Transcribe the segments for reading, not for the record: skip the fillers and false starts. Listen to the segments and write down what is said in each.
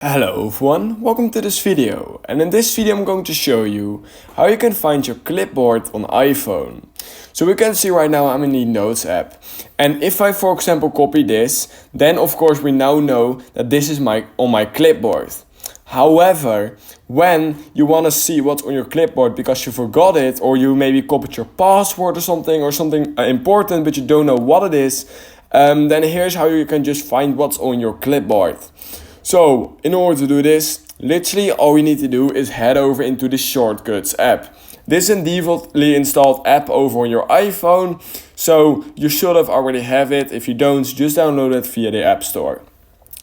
Hello everyone, welcome to this video, and in this video I'm going to show you how you can find your clipboard on iPhone. So we can see right now I'm in the Notes app, and if I for example copy this, then of course we now know that this is on my clipboard. However, when you want to see what's on your clipboard because you forgot it, or you maybe copied your password or something important but you don't know what it is, then here's how you can just find what's on your clipboard. So, in order to do this, literally all you need to do is head over into the Shortcuts app. This is a defaultly installed app over on your iPhone, so you should already have it. If you don't, just download it via the App Store.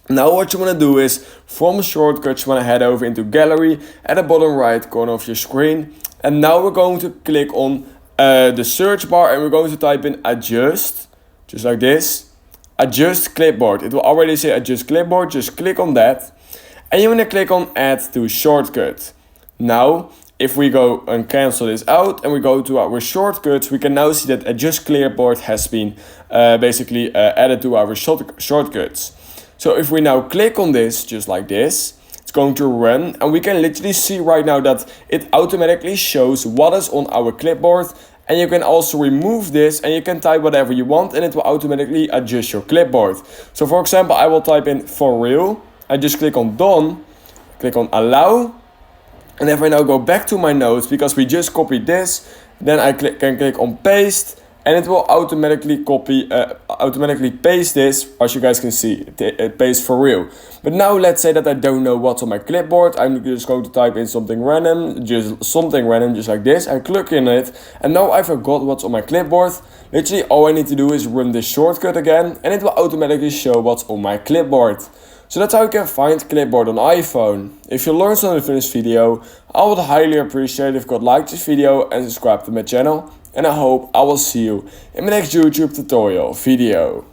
Now what you want to do is, from Shortcuts, you want to head over into Gallery at the bottom right corner of your screen. And now we're going to click on the search bar and we're going to type in Adjust, just like this. Adjust clipboard. It will already say adjust clipboard. Just click on that. And you want to click on add to shortcut. Now, if we go and cancel this out and we go to our shortcuts, we can now see that adjust clipboard has been added to our shortcuts. So if we now click on this, just like this, it's going to run, and we can literally see right now that it automatically shows what is on our clipboard. And you can also remove this and you can type whatever you want and it will automatically adjust your clipboard. So for example, I will type in for real. I just click on done, click on allow. And if I now go back to my notes, because we just copied this, then I can click on paste and it will automatically paste this. As you guys can see, it pastes for real. But now let's say that I don't know what's on my clipboard. I'm just going to type in something random, just like this. I click in it and now I forgot what's on my clipboard. Literally all I need to do is run this shortcut again and it will automatically show what's on my clipboard. So that's how you can find clipboard on iPhone. If you learned something from this video, I would highly appreciate if you could like this video and subscribe to my channel. And I hope I will see you in my next YouTube tutorial video.